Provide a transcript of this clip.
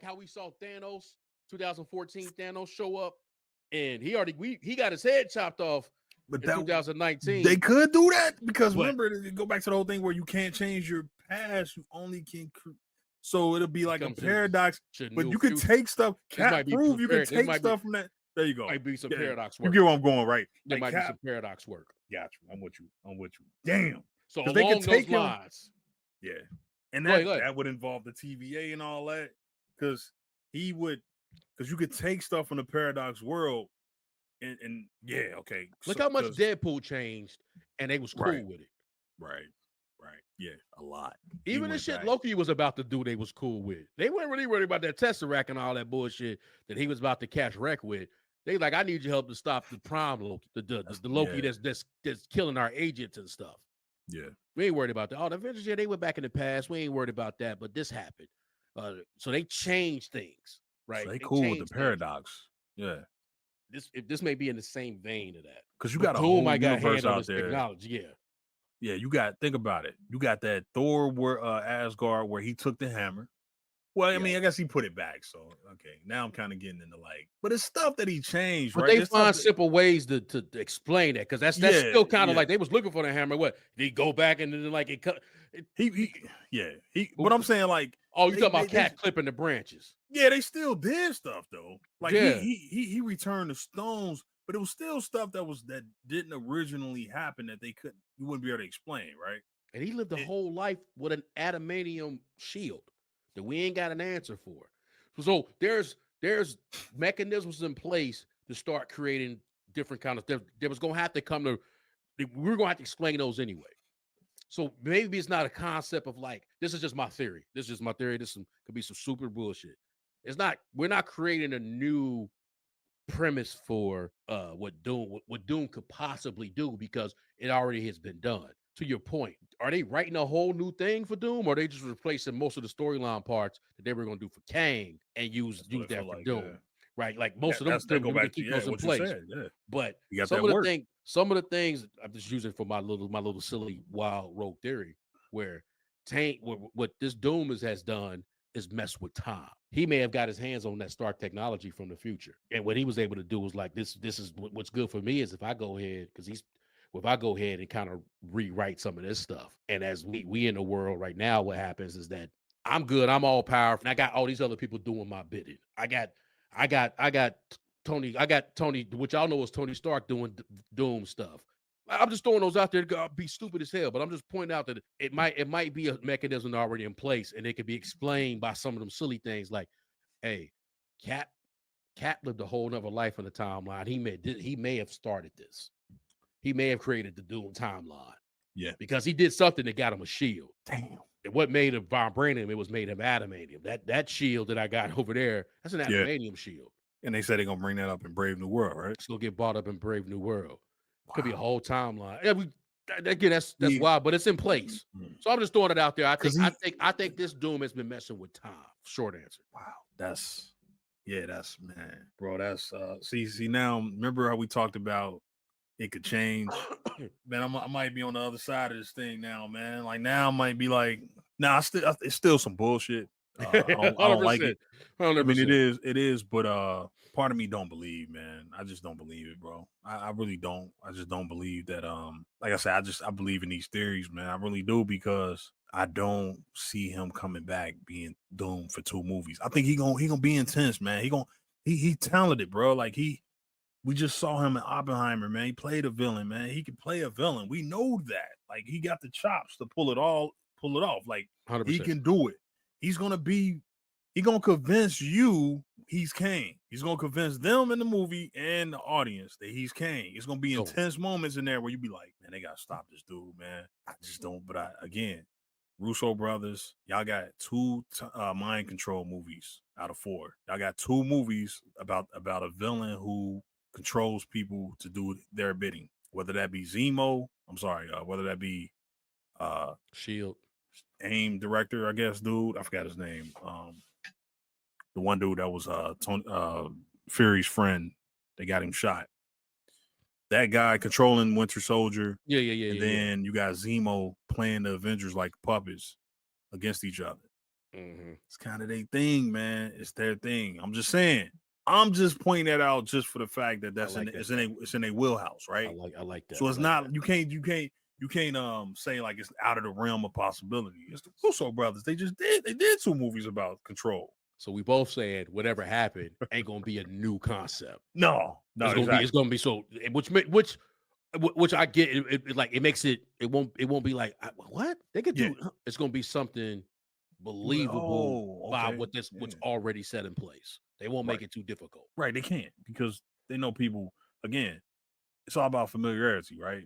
how we saw Thanos, 2014 Thanos show up, and he got his head chopped off But in 2019. They could do that because But- remember, go back to the whole thing where you can't change your past. You only can. So it'll be like a paradox. But you can take stuff. Cap prove you can take stuff from that. There you go. Might be some paradox work. You get where I'm going, right? There might be some paradox work. Got you. I'm with you. Damn. So along those lines. Yeah. And that would involve the TVA and all that. Because you could take stuff from the paradox world and yeah, okay. Look how much Deadpool changed and they was cool with it. Right. Yeah, a lot. Even the shit Loki was about to do, they was cool with. They weren't really worried about that Tesseract and all that bullshit that he was about to catch wreck with. They like, I need your help to stop the Prime Loki, the Loki that's killing our agents and stuff. Yeah, we ain't worried about that. Oh, the Avengers, they went back in the past. We ain't worried about that, but this happened. So they changed things, right? So they cool with the paradox. Yeah. This may be in the same vein of that. Because you got a whole universe out there. Technology, yeah. You got, think about it. You got that Thor Asgard where he took the hammer. Well, I mean, I guess he put it back. So okay, now I'm kind of getting into but it's stuff that he changed. But right? they find simple ways to explain that because that's still kind of like they was looking for the hammer. What did he go back and then like it cut? But I'm saying like, you talking about Cat clipping the branches? Yeah, they still did stuff though. Like he returned the stones, but it was still stuff that didn't originally happen that you wouldn't be able to explain, right? And he lived a whole life with an adamantium shield that we ain't got an answer for. So there's mechanisms in place to start creating different kind of stuff. There was gonna have to we're gonna have to explain those anyway. So maybe it's not a concept of like, this is just my theory. This is just my theory. This could be some super bullshit. We're not creating a new premise for what Doom could possibly do because it already has been done. To your point, are they writing a whole new thing for Doom, or are they just replacing most of the storyline parts that they were going to do for Kang and use that for Doom? Yeah. Right, like most of them go back to keep those in place. But some of the things I'm just using for my little silly wild rogue theory, where what this Doom has done is mess with time. He may have got his hands on that Stark technology from the future, and what he was able to do was like this is what's good for me is if I go ahead and kind of rewrite some of this stuff. And as we in the world right now, what happens is that I'm good, I'm all powerful, and I got all these other people doing my bidding. I got Tony, which y'all know is Tony Stark doing Doom stuff. I'm just throwing those out there to be stupid as hell, but I'm just pointing out that it might be a mechanism already in place, and it could be explained by some of them silly things like, hey, Cap lived a whole nother life in the timeline. He may have started this. He may have created the Doom timeline. Yeah. Because he did something that got him a shield. Damn. And what made him vibranium, it was made of adamantium. That shield that I got over there, that's an adamantium shield. And they said they're going to bring that up in Brave New World, right? It's going to get brought up in Brave New World. Wow. Could be a whole timeline. Again, that's wild, but it's in place. So I'm just throwing it out there. I think this Doom has been messing with time. Short answer. Wow. That's man. Bro, that's see now, remember how we talked about it could change? Man, I might be on the other side of this thing now, man. Like now I might be like, it's still some bullshit. I don't like it. 100%. I mean, it is, but part of me don't believe, man. I just don't believe it, bro. I really don't. I just don't believe that. Like I said, I believe in these theories, man. I really do because I don't see him coming back being Doom for 2 movies. I think he gonna be intense, man. He talented, bro. Like we just saw him in Oppenheimer, man. He played a villain, man. He can play a villain. We know that. Like he got the chops to pull it off. Like 100%. He can do it. He's gonna convince you he's Kang. He's gonna convince them in the movie and the audience that he's Kang. It's gonna be intense moments in there where you be like, man, they gotta stop this dude, man. I just don't. But again, Russo brothers, y'all got 2 mind control movies out of 4. Y'all got 2 movies about a villain who controls people to do their bidding. Whether that be Zemo, whether that be Shield. AIM director, I guess, dude. I forgot his name. The one dude that was Tony Fury's friend. They got him shot. That guy controlling Winter Soldier. Yeah. And then you got Zemo playing the Avengers like puppets against each other. It's kind of their thing, man. It's their thing. I'm just saying. I'm just pointing that out just for the fact that it's in a wheelhouse, right? I like that. So it's not you can't say like it's out of the realm of possibility. It's the Russo brothers. They did 2 movies about control. So we both said whatever happened ain't gonna be a new concept. No, It's gonna be so which I get. It makes it won't be like what they could do. It's gonna be something believable by what's already set in place. They won't make it too difficult. Right, they can't because they know people. Again, it's all about familiarity, right?